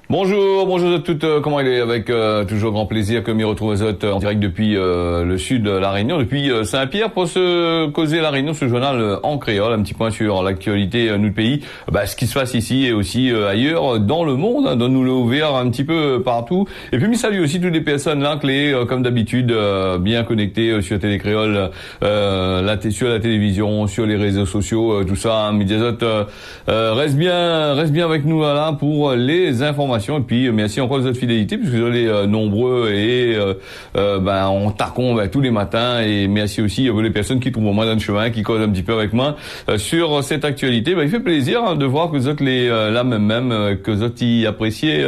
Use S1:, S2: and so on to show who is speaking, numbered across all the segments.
S1: Bonjour à toutes, comment il est avec toujours grand plaisir que m'y retrouve en direct depuis le sud de la Réunion, depuis Saint-Pierre pour se causer la Réunion, ce journal en créole, un petit point sur l'actualité de notre pays, ce qui se passe ici et aussi ailleurs dans le monde, hein, donne-nous le ouvert un petit peu partout. Et puis, me salue aussi toutes les personnes là, clés, comme d'habitude, bien connectées sur Télé Créole, sur la télévision, sur les réseaux sociaux, tout ça, hein, reste bien avec nous là pour les informations. Et puis merci encore de votre fidélité puisque vous êtes nombreux et on tacon tous les matins, et merci aussi les personnes qui trouvent au moins dans le chemin, qui causent un petit peu avec moi sur cette actualité. Il fait plaisir de voir que vous êtes là même que vous appréciez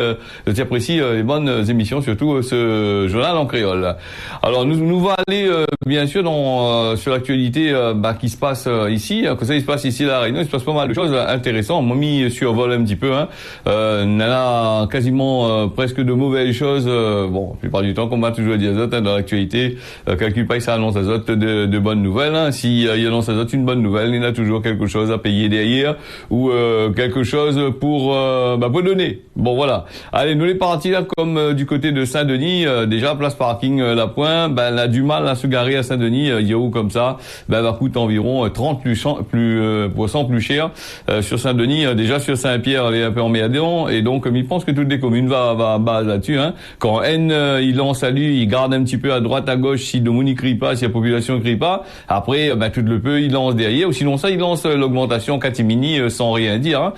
S1: les bonnes émissions, surtout ce journal en créole. Alors nous va aller bien sûr sur l'actualité qui se passe ici. Que ça il se passe ici à la Réunion, il se passe pas mal de choses intéressantes. Moi mis survole un petit peu, quasiment presque de mauvaises choses. La plupart du temps, comme on va toujours dire dans l'actualité, calcule pas que ça annonce de bonnes nouvelles. Hein. Si il annonce une bonne nouvelle, il y a toujours quelque chose à payer derrière ou quelque chose pour donner. Bon voilà. Allez, nous les partis là, comme du côté de Saint-Denis, déjà place parking La Pointe, elle a du mal à se garer à Saint-Denis. Yahoo comme ça, va coûter environ 30% plus cher sur Saint-Denis. Déjà sur Saint-Pierre, elle est un peu emmerdant, et donc il pense que toutes les communes va base là-dessus. Hein. Quand N il lance à lui, il garde un petit peu à droite à gauche si le monde ne crie pas, si la population ne crie pas. Après, tout le peu il lance derrière, ou sinon ça il lance l'augmentation catimini sans rien dire. Hein.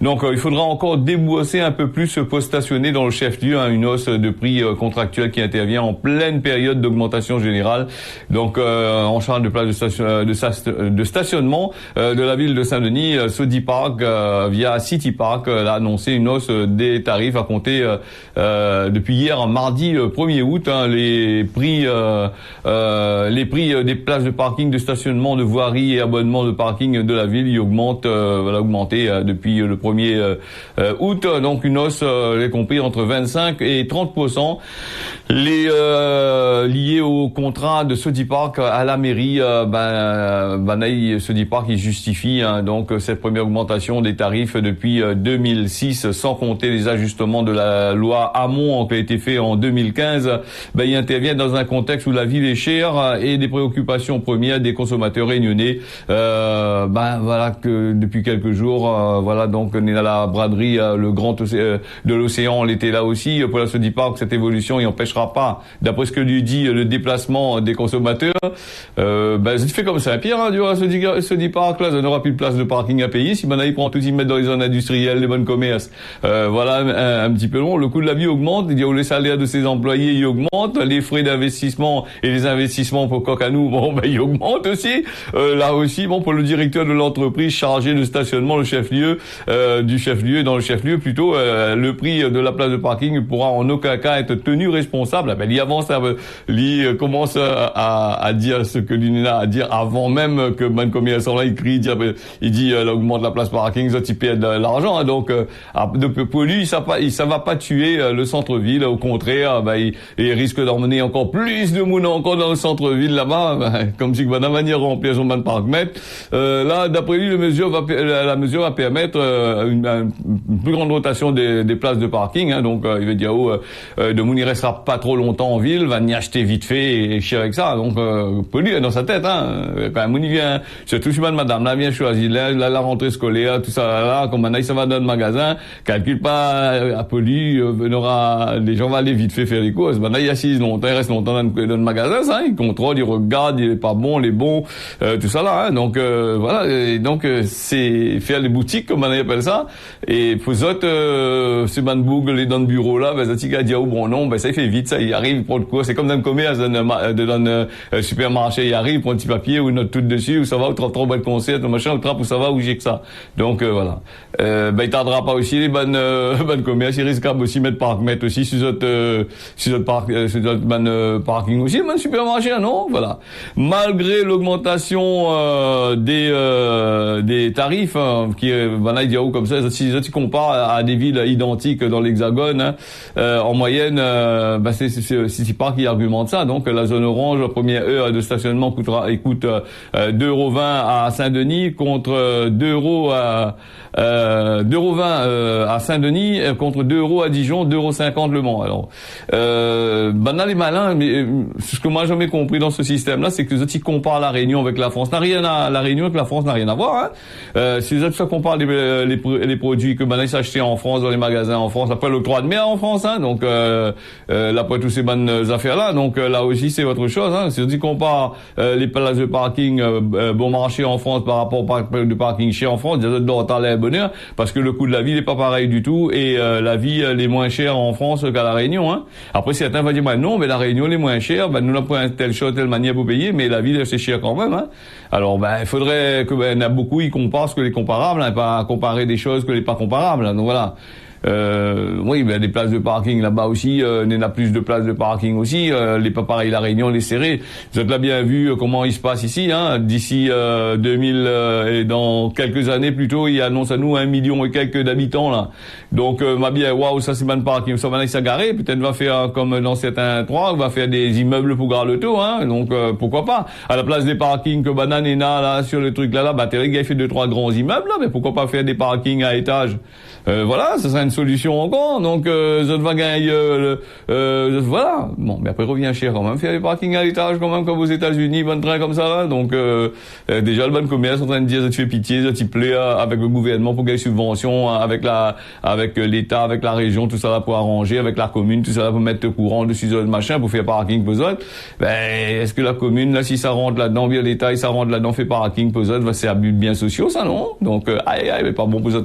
S1: Donc il faudra encore débourser un peu plus pour stationner dans le chef-lieu, hein, une hausse de prix contractuel qui intervient en pleine période d'augmentation générale. Donc en charge de place de stationnement de la ville de Saint-Denis, Sodi Park via City Park a annoncé une hausse des tarifs à compter depuis hier mardi 1er août. Hein, les prix des places de parking, de stationnement, de voirie et abonnement de parking de la ville, ils augmentent, augmenté depuis le 1er août. Donc une hausse, les compris entre 25 et 30%. Les liés au contrat de Sodi Park à la mairie, Sodi Park il justifie donc cette première augmentation des tarifs depuis 2006, sans compter les ajustements de la loi Hamon qui a été fait en 2015. Il intervient dans un contexte où la ville est chère et des préoccupations premières des consommateurs réunionnais. Que depuis quelques jours, donc on est à la braderie, le grand de l'océan, on était là aussi pour la Sodi Park. Cette évolution il empêchera pas, d'après ce que lui dit le déplacement des consommateurs. C'est fait comme Saint-Pierre, hein, du Sodi Park là, ça n'aura plus de place de parking à payer. Si il prend tout y mettre dans les zones industrielles, les bonnes commerces, un petit peu long. Le coût de la vie augmente, les salaires de ses employés ils augmentent, les frais d'investissement et les investissements pour Cocanou, ils augmentent aussi. Là aussi, pour le directeur de l'entreprise chargé de stationnement, le chef-lieu dans le chef-lieu plutôt, le prix de la place de parking pourra en aucun cas être tenu responsable. Il avance, il commence à dire ce que lui a à dire avant même que man commerçant là il crie, il dit elle augmente la place parking, ça il perd de l'argent. Hein, donc pour lui ça va pas tuer le centre-ville, au contraire, il risque d'emmener encore plus de monde encore dans le centre-ville là-bas, comme si la manière remplir son parc mètre. Là d'après lui la mesure va permettre une plus grande rotation des places de parking. Hein, donc il veut dire de monde il restera pas trop longtemps en ville, va n'y acheter vite fait et chier avec ça. Donc pour lui dans sa tête, quand on y vient, surtout si madame là vient choisir la rentrée scolaire, tout ça là, comme maintenant ça va dans le magasin, calcule pas à poli, les gens vont aller vite fait faire les courses. Maintenant il assise longtemps, il reste longtemps dans le magasin, ça, il contrôle, il regarde, il est pas bon, les bons, tout ça là. Hein, donc c'est faire les boutiques comme on appelle ça. Et pour autres, c'est Banboug, les dans le bureau là, ça t'y dit bon non, ça il fait vite, ça il arrive, il prend le cours, c'est comme dans le commerce, dans le supermarché, il arrive, il prend un petit papier ou une note tout dessus, où ça va, ou 30 boîtes de concert, le machin, le trappe, où ça va, où j'ai que ça. Donc voilà. Il tardera pas aussi les bonnes commerces, il risquera aussi mettre parking aussi sur notre parking aussi, man supermarché, non, voilà. Malgré l'augmentation des tarifs qui il y a comme ça, si tu compares à des villes identiques dans l'Hexagone, en moyenne, c'est City Park qui argumente ça. Donc la zone orange, la première heure de stationnement coûte 2,20 € à Saint-Denis contre 2,20 € à Saint-Denis contre 2 euros à Dijon, 2,50 € Le Mans. Alors, là, les malins, mais ce que moi j'ai jamais compris dans ce système-là, c'est que les autres ils comparent la Réunion avec la France. La Réunion avec la France n'a rien à voir. Si les autres ça comparent les produits que maintenant ils s'achetaient en France dans les magasins en France après l'octroi de mer en France, donc là après tous ces bonnes affaires-là, donc là aussi c'est autre chose. Si on dit qu'on compare les places de parking bon marché en France par rapport aux places de parking cher en France, déjà dans les bonheur parce que le coût de la vie n'est pas pareil du tout et la vie elle est moins chère en France qu'à la Réunion. Après certains vont dire non mais la Réunion est moins chère, nous n'avons pas telle chose telle manière pour payer, mais la vie c'est cher quand même. Alors il faudrait que il y en a beaucoup ils comparent ce que les comparables, pas comparer des choses que les pas comparables. Donc voilà. Oui, des places de parking là-bas aussi, il y en a plus de places de parking aussi, les pas pareil la Réunion, les serrés. Vous avez bien vu comment il se passe ici, d'ici 2000 et dans quelques années plutôt, il annonce à nous 1 million et quelques d'habitants là. Donc bien waouh, ça c'est pas de parking, ça va aller s'agarer, peut-être va faire comme dans certains endroits, on va faire des immeubles pour garder le taux, donc pourquoi pas. À la place des parkings que Banane et là sur le truc là, t'es gars il fait 2-3 grands immeubles là, mais pourquoi pas faire des parkings à étage. Voilà, ça serait une solution encore. Donc, ça va gagner, voilà. Bon, mais après revient cher quand même. Faire des parkings à l'étage quand même, comme aux États-Unis, bon train comme ça. Là. Donc, déjà le bon commerce est en train de dire, ça te fait pitié, ça t'y plaît avec le gouvernement pour gagner subventions, avec l'État, avec la région, tout ça là pour arranger, avec la commune, tout ça là pour mettre courant dessus le machin pour faire parking puzzle. Est-ce que la commune là, si ça rentre là-dedans, bien l'État, il ça rentre là-dedans, fait parking puzzle, c'est abus de biens sociaux, ça non? Donc, mais pas bon pour ça.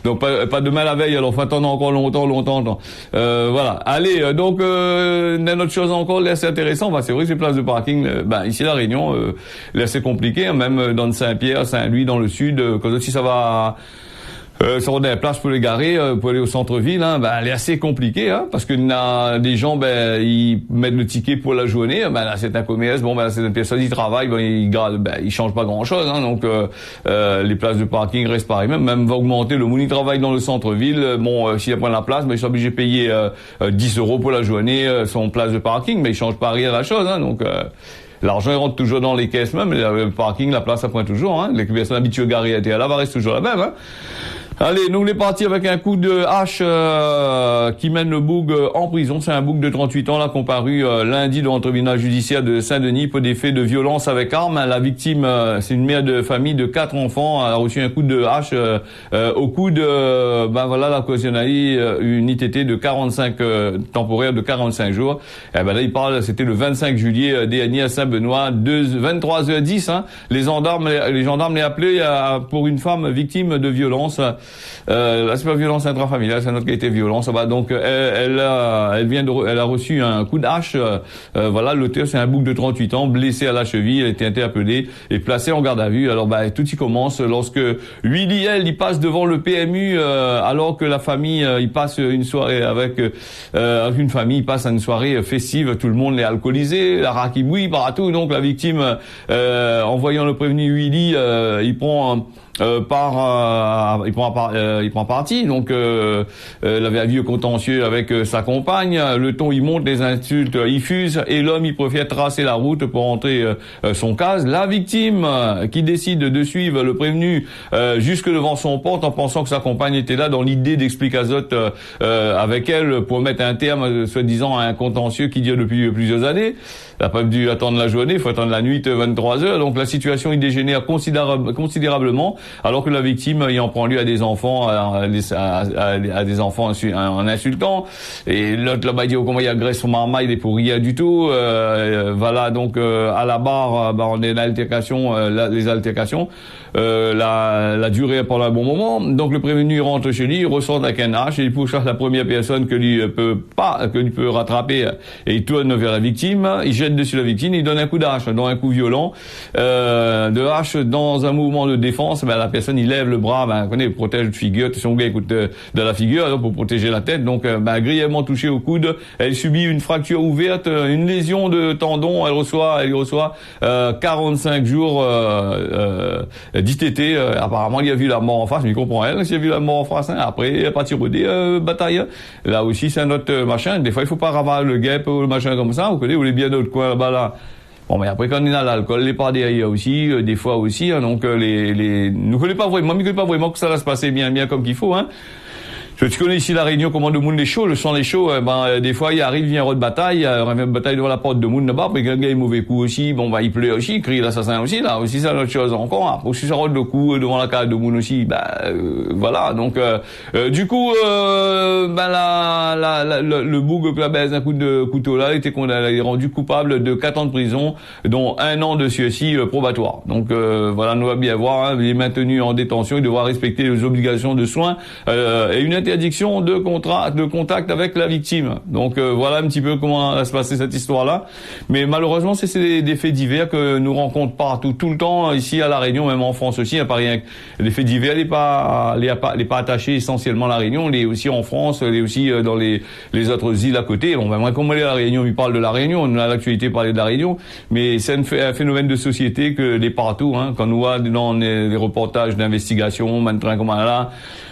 S1: Donc pas demain la veille, alors faut attendre encore longtemps. Voilà. Allez, donc une autre chose encore, là c'est intéressant, c'est vrai que ces places de parking, ici la Réunion, là c'est compliqué, même dans Saint-Pierre, Saint-Louis, dans le sud, quand si ça va ça on a des places pour les garer, pour aller au centre-ville, elle est assez compliquée, parce que des gens, ils mettent le ticket pour la journée, là c'est un commerce, c'est une personne, ils travaillent, ils changent pas grand-chose, donc les places de parking restent pareilles, même va augmenter, le monde il travaille dans le centre-ville, s'il n'y a pas la place, ils sont obligés de payer 10 € pour la journée, son place de parking, mais ils changent pas rien à la chose, donc l'argent il rentre toujours dans les caisses même, le parking, la place ça pointe toujours, les personnes habituées à garer là, va rester toujours la même, Allez, nous on est parti avec un coup de hache qui mène le boug en prison. C'est un boug de 38 ans là comparu lundi devant le tribunal judiciaire de Saint-Denis pour des faits de violence avec arme. La victime, c'est une mère de famille de 4 enfants. Elle a reçu un coup de hache au coude. La cautionnaire une ITT de 45 temporaire de 45 jours. Et là il parle. C'était le 25 juillet dernier à Saint-Benoît, 23h10. Les gendarmes les appelé pour une femme victime de violence. Là c'est pas violence intrafamiliale, c'est un autre qui a été violence. Donc elle a reçu un coup de hache. L'auteur c'est un bouc de 38 ans, blessé à la cheville, elle a été interpellée et placée en garde à vue. Alors tout y commence lorsque Willy il passe devant le PMU alors que la famille il passe une soirée avec une famille, il passe à une soirée festive, tout le monde est alcoolisé, la rakibouille partout. Donc la victime en voyant le prévenu Willy, il prend parti, donc il avait avis au contentieux avec sa compagne, le ton il monte, les insultes il fuse et l'homme il préfère tracer la route pour rentrer son case. La victime qui décide de suivre le prévenu jusque devant son porte en pensant que sa compagne était là dans l'idée d'expliquer azote avec elle pour mettre un terme soi-disant à un contentieux qui dure depuis plusieurs années. Il n'a pas dû attendre la journée, il faut attendre la nuit 23h, donc la situation il dégénère considérablement. Alors que la victime, il en prend lui à des enfants, à des enfants en insultant. Et l'autre là-bas il dit comment il agresse son marmaille, il est pour rien du tout. Donc à la barre, on est l'altercation, les altercations. La durée pendant un bon moment. Donc le prévenu rentre chez lui, il ressort avec un hache et il pousse la première personne que lui peut rattraper et il tourne vers la victime. Il jette dessus la victime, il donne un coup d'hache, donc un coup violent de hache dans un mouvement de défense. La personne il lève le bras, il protège de figure, son gars écoute de la figure alors, pour protéger la tête. Donc grièvement touchée au coude, elle subit une fracture ouverte, une lésion de tendon. Elle reçoit 45 jours d'ITT. Apparemment il a vu la mort en face, mais il comprend elle s'il a vu la mort en face. Après il a pas tiré bataille. Là aussi c'est un autre machin. Des fois il faut pas ravaler le guêpe ou le machin comme ça. Vous connaissez, ou les bien d'autres coins là-bas là. Bon, mais après, quand on a l'alcool, les pas derrière aussi, des fois aussi, donc, nous connaissons pas vraiment, moi, je connais pas vraiment que ça va se passer bien comme qu'il faut, Tu connais ici la Réunion, comment le monde est chaud, le sang est chaud, des fois, il arrive, vient un de bataille, une bataille devant la porte de monde là-bas, puis quelqu'un a un mauvais coup aussi, il pleut aussi, il crie l'assassin aussi, là, aussi, c'est une autre chose encore, hein. Aussi, ça rôde le coup devant la case de monde aussi, voilà, donc, du coup, le boug que la baise un coup de couteau là, il est rendu coupable de 4 ans de prison, dont 1 an de sursis probatoire. Donc, voilà, nous va bien voir, hein, il est maintenu en détention, il devra respecter les obligations de soins, et une interdiction de contact avec la victime. Donc voilà un petit peu comment va se passer cette histoire-là. Mais malheureusement, c'est des faits divers que nous rencontrons partout, tout le temps, ici à La Réunion, même en France aussi. À Paris, les faits divers, les pas attachés essentiellement à La Réunion, les aussi en France, les aussi dans les autres îles à côté. Bon, moi, comme on est à La Réunion, il parle de La Réunion, on a l'actualité parler de La Réunion, mais c'est un phénomène de société que les partout, hein, quand nous voit dans les reportages d'investigation, maintenant comme là.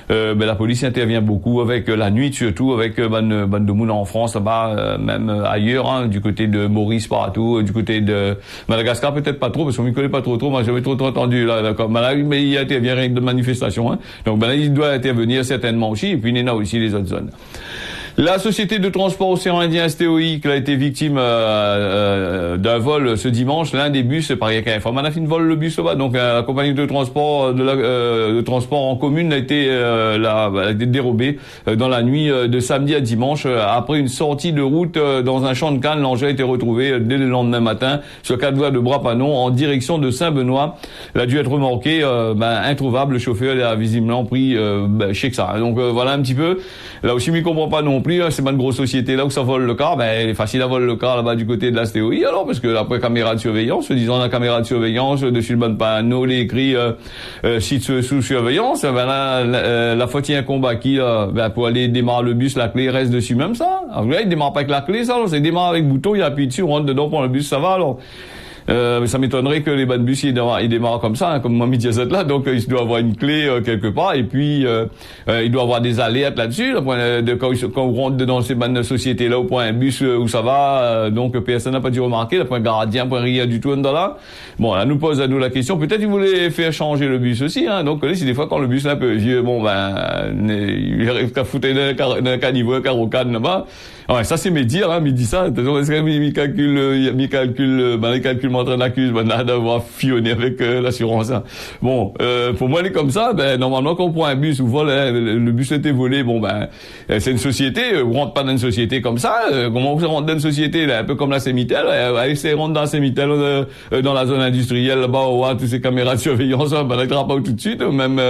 S1: La police intervient beaucoup avec la nuit, surtout avec ban de monde en France là-bas, même ailleurs, hein, du côté de Maurice partout, du côté de Madagascar peut-être pas trop parce qu'on m'y connaît pas trop. Moi j'avais trop entendu là, d'accord. Mais il intervient rien de manifestation, hein. Donc là il doit intervenir certainement aussi. Et puis il y en a aussi les autres zones. La société de transport Océan Indien STOI qui a été victime d'un vol ce dimanche, l'un des bus par quelqu'un. On a fait une vol le bus là-bas, donc la compagnie de transport de transport en commune a été dérobée dans la nuit de samedi à dimanche après une sortie de route dans un champ de canne. L'engin a été retrouvé dès le lendemain matin sur 4 voies de Brapanon en direction de Saint-Benoît. Il a dû être remorqué, introuvable. Le chauffeur a visiblement pris chez ça. Donc voilà un petit peu. Là aussi, je ne comprends pas non plus. C'est pas une grosse société là où ça vole le car, il est facile à voler le car là-bas du côté de la STOI alors parce que après caméra de surveillance, disant la caméra de surveillance dessus le ban de panneau, les écrits site sous surveillance, la fois il y a un combat qui pour aller démarrer le bus, la clé reste dessus même ça. Alors là, il démarre pas avec la clé ça, alors c'est démarre avec bouton, il appuie dessus, on rentre dedans pour le bus, ça va alors. Mais ça m'étonnerait que les bancs de bus ils démarrent comme ça, hein, comme moi midi à cette là. Donc il doit avoir une clé quelque part et puis il doit avoir des alertes là-dessus. Là, quand on rentre dans ces bancs de société là, au point un bus où ça va, donc personne n'a pas dû remarquer. Le point gardien, point rien du tout dans là. Bon, là nous pose à nous la question. Peut-être ils voulaient faire changer le bus aussi. Hein. Donc c'est des fois quand le bus est un peu vieux, il arrive qu'à foutre d'un caniveau, un carocane là-bas. Ouais, ça c'est mes dires, hein, dit ça. Est-ce que mes calculs, les calculs m'entraînent l'accuse, d'avoir fionné avec l'assurance. Hein. Bon, pour moi, elle est comme ça. Normalement, quand on prend un bus ou vole, le bus a été volé. Bon, c'est une société. On rentre pas dans une société comme ça. Comment on rentre dans une société là, un peu comme la Sémitel. Allez, rentre dans la Sémitel, dans la zone industrielle là-bas, on voit toutes ces caméras de surveillance. On n'arrêtera pas tout de suite. Même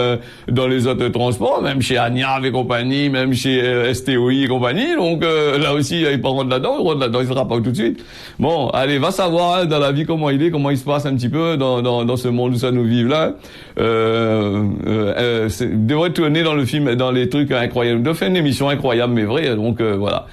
S1: dans les autres transports, même chez Agnav et compagnie, même chez STOI et compagnie. Donc là aussi, il pas rentre là-dedans, il sera pas tout de suite. Bon, allez, va savoir hein, dans la vie comment il se passe un petit peu dans ce monde où ça nous vive là. Devrait tourner dans le film, dans les trucs incroyables. De faire une émission incroyable mais vraie. Donc voilà.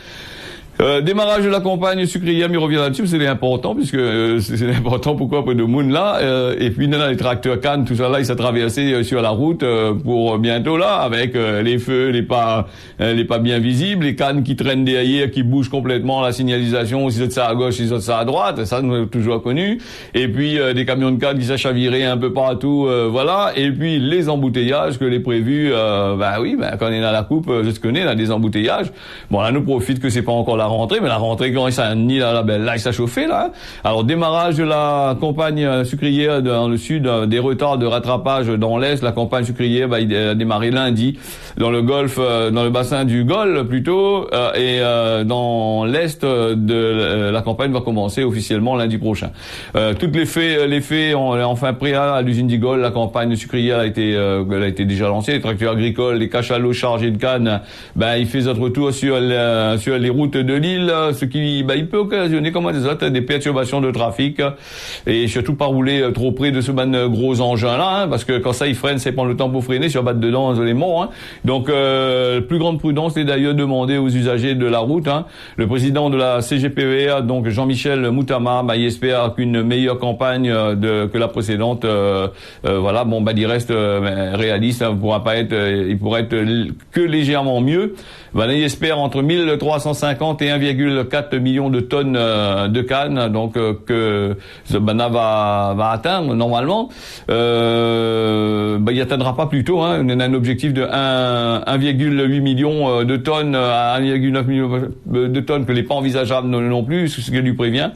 S1: Démarrage de la campagne sucrière, mais il revient là-dessus, c'est important, puisque c'est important, pourquoi peu de monde là, et puis dans les tracteurs cannes, tout ça là, il s'est traversé sur la route pour bientôt là, avec les feux, les pas bien visibles, les cannes qui traînent derrière, qui bougent complètement, la signalisation, si c'est ça à gauche, si c'est ça à droite, ça nous avons toujours connu, et puis des camions de cannes qui s'achaviraient un peu partout, voilà, et puis les embouteillages que les prévus, quand on est dans la coupe, je te connais, là, des embouteillages, bon là nous profite que c'est pas encore la rentrée, mais la rentrée quand ça ni là il s'est chauffé là. Alors démarrage de la campagne sucrière dans le sud, des retards de rattrapage dans l'est. La campagne sucrière il a démarré lundi dans le golfe, dans le bassin du Golfe plutôt, et dans l'est de la campagne va commencer officiellement lundi prochain. Toutes les faits ont enfin prêt à l'usine d'Igol. La campagne sucrière a été déjà lancée. Les tracteurs agricoles, les cachalots chargés de cannes, il fait notre retour sur les routes de l'île, ce qui il peut occasionner comme des perturbations de trafic et surtout pas rouler trop près de ce gros engin là, parce que quand ça il freine, c'est prendre le temps pour freiner, sur battre dedans les morts. Hein. Donc plus grande prudence est d'ailleurs demandée aux usagers de la route. Hein. Le président de la CGPVA, donc Jean-Michel Moutama, il espère qu'une meilleure campagne que la précédente. Voilà, il reste réaliste, hein, il pourra être que légèrement mieux. Il espère entre 1350 31,4 millions de tonnes de canne, donc que Bana va atteindre normalement. Il atteindra pas plus tôt. On a un objectif de 1,8 million de tonnes à 1,9 million de tonnes que n'est pas envisageable non plus, ce que lui prévient.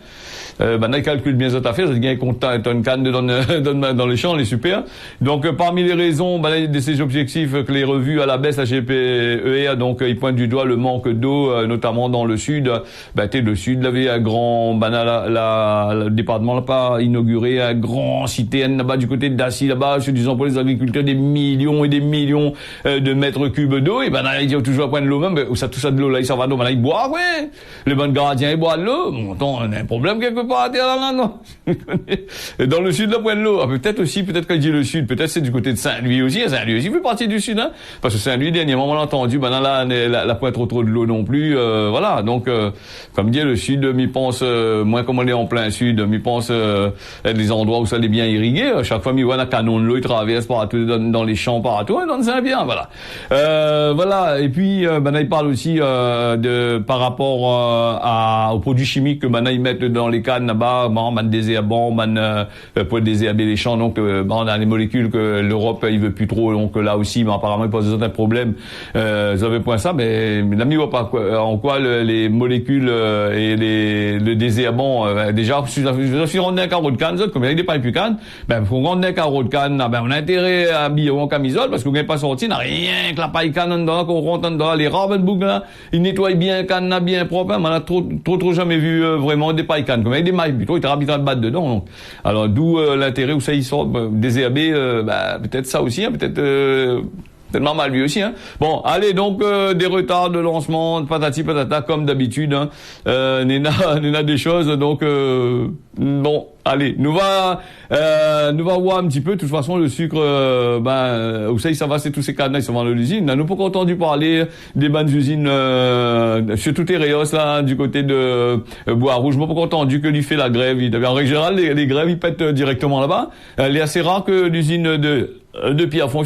S1: Il calcule bien cette affaire, c'est qu'il tonne canne dans les champs, les super. Donc parmi les raisons de ces objectifs que les revues à la baisse, la GPEA, donc il pointe du doigt le manque d'eau, notamment dans le sud. Le sud l'avait un grand, le département n'a pas inauguré un grand citerne là-bas du côté de Dacy, là-bas, se disant pour les agriculteurs des millions et des millions de mètres cubes d'eau. Et il dit toujours à point de l'eau même, où ça tout ça de l'eau là, il s'en va d'eau, il boit, ouais. Les bons gardiens ils boivent de l'eau. On a un problème quelque part. Non. Dans le sud de la Pointe de l'eau. Peut-être quand il dit le sud, peut-être c'est du côté de Saint-Louis aussi. Saint-Louis aussi fait partie du sud, parce que Saint-Louis, dernièrement, on l'a entendu, la Pointe trop de l'eau non plus, voilà. Donc, comme dit le sud, m'y pense, moins comme on est en plein sud, m'y pense, les endroits où ça est bien irrigué. Chaque fois, m'y voit un canon de l'eau, il traverse partout, dans les champs partout, dans Saint-Bien, voilà. Voilà. Et puis, il parle aussi, par rapport, aux produits chimiques que ils mettent dans les cannes là-bas, désherbant, pour désherber les champs, donc on a les molécules que l'Europe il veut plus trop, donc là aussi, mais apparemment il pose certains problèmes. Vous avez point ça, mais l'ami voit pas en quoi les molécules et le désherbant, déjà, je suis rendu un carreau de canne, comme il n'y a pas plus canne, pour rendre un carreau de canne, on a intérêt à habiller en camisole, parce qu'on n'est pas sorti, n'a rien que la paille canne dedans, qu'on rentre dedans, les rabats de boucle là, ils nettoient bien canne là, bien propre, on a trop jamais vu vraiment des pailles cannes, comme avec des mailles plutôt, ils te rabitent de battre dedans. Donc. Alors d'où l'intérêt où ça ils sortent désherber, peut-être ça aussi, peut-être normal lui aussi. Bon, allez, donc des retards de lancement, patati patata comme d'habitude. Néna des choses, donc bon, allez, nous va voir un petit peu. De toute façon, le sucre, où ça va, c'est tous ces cadenas, ils sont dans l'usine. Nous n'avons pas entendu parler des bonnes usines, surtout Tereos là, du côté de Bois-Rouge. Nous n'avons pas entendu que lui fait la grève. En règle générale, les grèves, ils pètent directement là-bas. Il est assez rare que l'usine de Pierrefonds,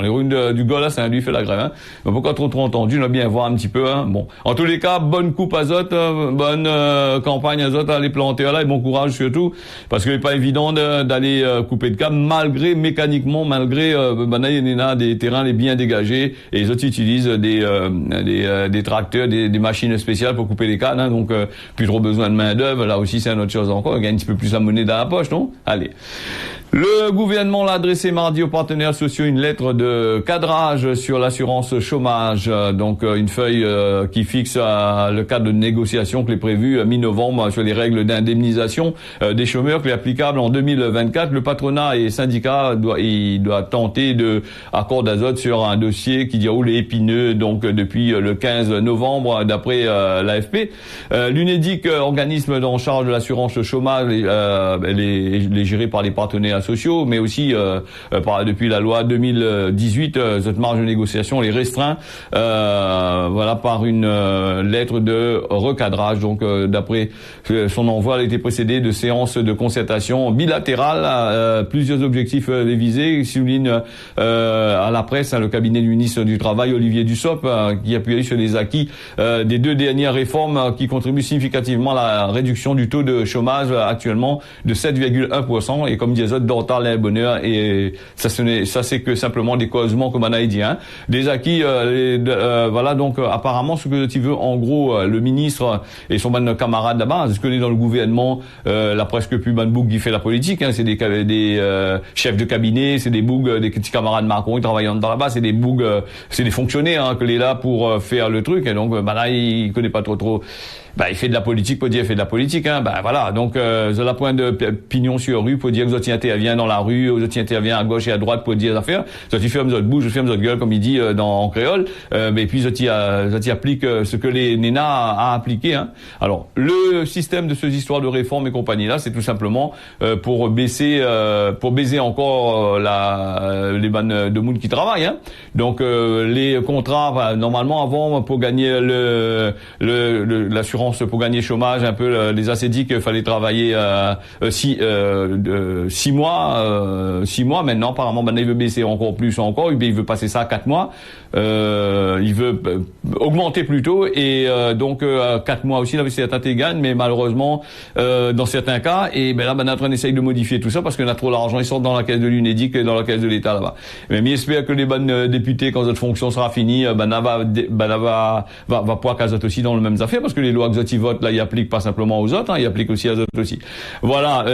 S1: les ruines du Gol, là, lui fait la grève. Mais pourquoi trop entendu, on va bien voir un petit peu. Bon, en tous les cas, bonne coupe azote, bonne campagne azote à les planter là, et bon courage surtout, parce qu'il n'est pas évident d'aller couper de câble, malgré il y a des terrains les bien dégagés, et les autres utilisent des tracteurs, des machines spéciales pour couper les cannes, donc plus trop besoin de main d'œuvre. Là aussi, c'est une autre chose encore, il y a un petit peu plus la monnaie dans la poche, non? Allez. Le gouvernement l'a adressé mardi aux partenaires sociaux une lettre de cadrage sur l'assurance chômage, donc une feuille qui fixe le cadre de négociation qui est prévu mi-novembre sur les règles d'indemnisation des chômeurs qui est applicable en 2024. Le patronat et syndicats doit tenter de accord d'azote sur un dossier qui déroule épineux donc depuis le 15 novembre d'après l'AFP. L'UNEDIC, organisme en charge de l'assurance chômage, elle est gérée par les partenaires sociaux, mais aussi depuis la loi 2018, cette marge de négociation est restreinte, par une lettre de recadrage. Donc, d'après son envoi, elle a été précédée de séances de concertation bilatérales, plusieurs objectifs visés. Il souligne à la presse le cabinet du ministre du Travail, Olivier Dussopt, qui appuie sur les acquis des deux dernières réformes qui contribuent significativement à la réduction du taux de chômage actuellement de 7,1%. Et comme disait d'entendre le bonheur, et ça c'est que simplement des causements comme on a dit, des acquis, donc apparemment ce que tu veux, en gros, le ministre et son camarade là-bas, ce que est dans le gouvernement, la presque plus bonne boucle qui fait la politique, c'est des chefs de cabinet, c'est des bougs, des petits camarades Macron qui travaillent dans là-bas, c'est des bougs, c'est des fonctionnaires que les là pour faire le truc, et donc là il connaît pas trop. Il fait de la politique pour dire il fait de la politique, voilà. Donc c'est la pointe de pignon sur rue pour dire que Zoti intervient dans la rue, Zoti intervient à gauche et à droite pour dire des affaires. Zoti ferme Zoti bouge, ferme Zoti gueule comme il dit en créole. Mais puis Zoti applique ce que les Néna a appliqué. Alors le système de ces histoires de réforme et compagnie là, c'est tout simplement pour baiser encore les bannes de monde qui travaillent. Donc les contrats normalement avant pour gagner l'assurance pour gagner chômage un peu les ACDIC, il fallait travailler 6 mois mois, 6 mois maintenant. Apparemment, il veut baisser encore plus encore. Il veut passer ça à 4 mois. Il veut augmenter plutôt. Et donc 4 mois aussi, là, c'est à gagne, mais malheureusement, dans certains cas, et là, on essaye de modifier tout ça parce qu'on a trop d'argent. Ils sortent dans la caisse de l'UNEDIC et dans la caisse de l'État là-bas. Mais j'espère que les bonnes députés, quand cette fonction sera finie, va pouvoir caser aussi dans les mêmes affaires parce que les lois que ils votent là, ils appliquent pas simplement aux autres, ils appliquent aussi à eux aussi. Voilà,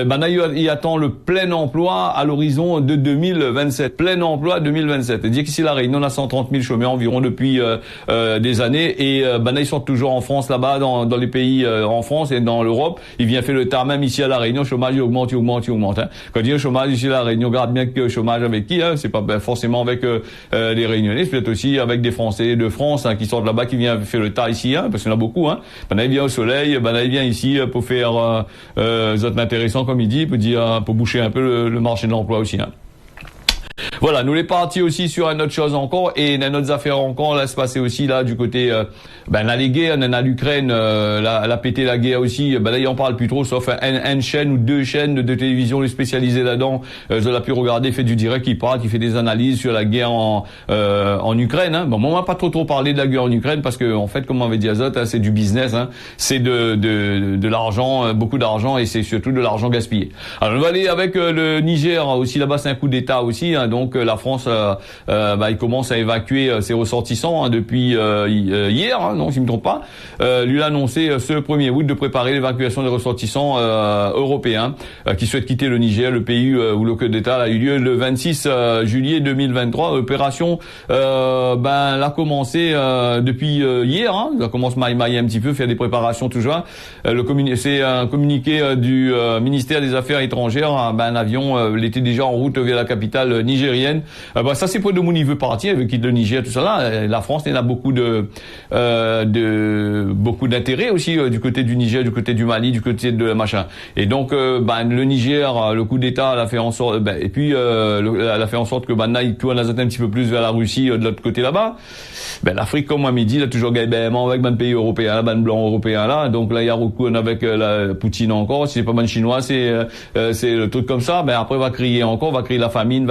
S1: il attend le plein emploi à l'horizon de 2027. Plein emploi 2027. C'est-à-dire qu'ici la Réunion, on a 130 000 chômeurs environ depuis des années et ils sont toujours en France là-bas, dans les pays en France et dans l'Europe. Il vient faire le tard même ici à la Réunion, le chômage il augmente. Hein. Quand il dit le chômage ici à la Réunion, regarde bien que le chômage avec qui, hein, c'est pas forcément avec les Réunionnais, c'est peut-être aussi avec des Français de France qui sortent là-bas, qui viennent faire le tard ici, hein, parce qu'il y en a beaucoup. Hein. Il vient au soleil, il vient ici pour faire zone intéressant comme il dit, pour boucher un peu le marché de l'emploi aussi. Hein. Voilà, nous les partis aussi sur une autre chose encore et dans notre affaire encore là se passer aussi là du côté là les guerres, on a l'Ukraine la pété la guerre aussi, là il en parle plus trop sauf une chaîne ou deux chaînes de télévision les spécialisées là-dedans, je l'ai pu regarder, fait du direct, qui parle, qui fait des analyses sur la guerre en Ukraine hein. Bon, moi on va pas trop parler de la guerre en Ukraine parce que en fait comme on avait dit Azot, hein, c'est du business hein. C'est de l'argent, beaucoup d'argent et c'est surtout de l'argent gaspillé. Alors on va aller avec le Niger aussi, là-bas c'est un coup d'état aussi hein. Donc la France, il commence à évacuer ses ressortissants hein, depuis hier, hein, non, si je me trompe pas. Lui a annoncé ce 1er août de préparer l'évacuation des ressortissants européens qui souhaitent quitter le Niger, le pays où le coup d'État a eu lieu le 26 juillet 2023. L'opération, l'a commencé depuis hier. Hein, ça commence maille un petit peu, faire des préparations toujours. C'est un communiqué du ministère des Affaires étrangères. Un avion, il était déjà en route vers la capitale nigérienne. Ça c'est pour de mon niveau parti, avec qui le Niger, tout ça là. La France, il y en a beaucoup beaucoup d'intérêt aussi du côté du Niger, du côté du Mali, du côté de machin. Et donc le Niger, le coup d'État l'a fait en sorte, et puis elle a fait en sorte que il tourne un petit peu plus vers la Russie de l'autre côté là-bas. L'Afrique, comme à midi, il a toujours gagné avec le pays européen, le blanc européen là. Donc là il y a recours avec la Poutine encore. Si c'est pas mal chinois, c'est le truc comme ça. Après va crier encore, va crier la famine.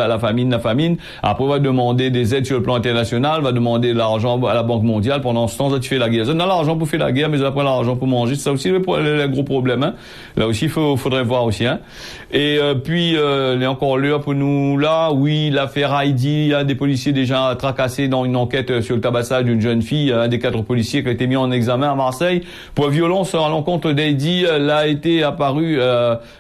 S1: Après, on va demander des aides sur le plan international, va demander de l'argent à la Banque mondiale. Pendant ce temps, ça, tu fais la guerre. On a l'argent pour faire la guerre, mais on a pas l'argent pour manger. C'est ça aussi le gros problème. Hein. Là aussi, faudrait voir aussi. Hein. Et puis, il y a encore l'heure pour nous là. Oui, l'affaire Heidi, il y a des policiers déjà tracassés dans une enquête sur le tabassage d'une jeune fille. Un des 4 policiers qui a été mis en examen à Marseille pour violence à l'encontre d'Heidi. Elle a été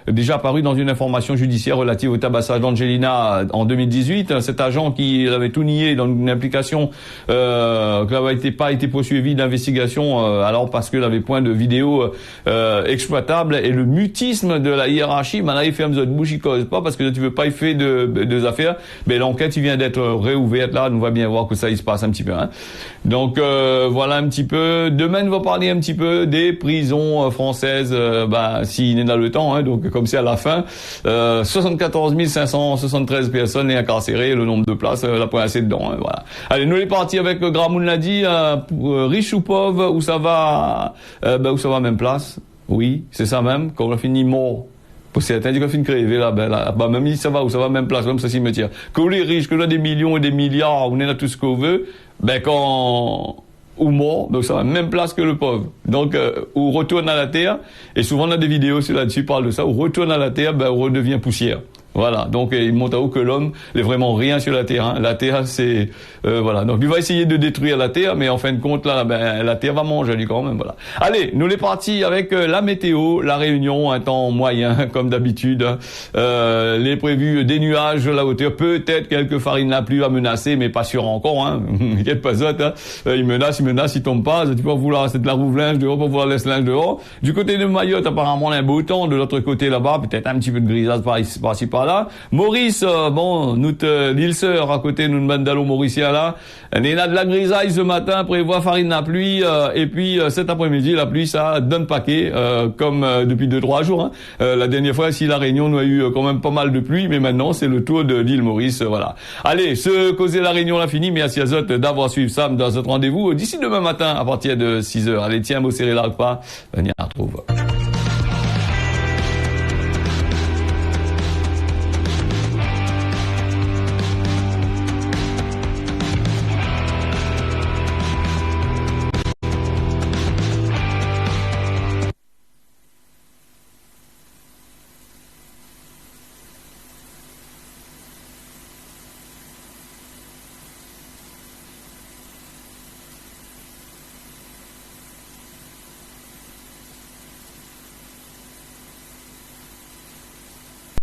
S1: déjà apparu dans une information judiciaire relative au tabassage d'Angelina en 2018, cet agent qui avait tout nié dans une implication qui n'avait pas été poursuivi d'investigation alors parce qu'il avait point de vidéo exploitable et le mutisme de la hiérarchie, il fait un de bouche, il cause pas parce que tu veux pas y faire de affaires, mais l'enquête il vient d'être réouverte là, on va bien voir que ça il se passe un petit peu. Hein. Donc voilà un petit peu. Demain on va parler un petit peu des prisons françaises, s'il est dans le temps, hein, donc comme c'est à la fin, 74 573 personnes est incarcérées, le nombre de places, la point assez dedans. Hein, voilà. Allez, nous les partis avec Gramoun l'a dit, riche ou pauvre, où ça va même place. Oui, c'est ça même. Quand on finit mort. Pour certains, quand on finit crever là, même si ça va même place, même ça cimetière. Que les riches, que l'on a des millions et des milliards, on est là tout ce qu'on veut, ou mort, donc ça va même place que le pauvre. Donc, on retourne à la terre, et souvent on a des vidéos là-dessus, parle de ça, on retourne à la terre, on redevient poussière. Voilà, donc il montre à haut que l'homme n'est vraiment rien sur la terre. Hein. La terre, c'est voilà. Donc il va essayer de détruire la terre, mais en fin de compte là, la terre va manger lui quand même. Voilà. Allez, nous les partis avec la météo, la Réunion, un temps moyen comme d'habitude. Les prévus des nuages, la hauteur, peut-être quelques farines la pluie à menacer, mais pas sûr encore. Hein. Inquiète pas ça. Hein. Il menace, il tombe pas. Tu peux vouloir c'est de la rouvre-linge dehors, pour pouvoir laisser linge dehors. Du côté de Mayotte, apparemment, un beau temps. De l'autre côté là-bas, peut-être un petit peu de grisade par-ci par-là. Maurice, l'île Sœur à côté, nous mandalo mauricien là. Il y a de la grisaille ce matin, prévoit farine la pluie, et puis cet après-midi, la pluie, ça donne paquet, comme depuis 2-3 jours. Hein. La dernière fois, si la Réunion, nous a eu quand même pas mal de pluie, mais maintenant, c'est le tour de l'île Maurice, voilà. Allez, ce causer la Réunion, l'a fini, merci à Zot d'avoir suivi Sam dans ce rendez-vous d'ici demain matin à partir de 6h. Allez, tiens, vous serrez là pas, on y retrouve.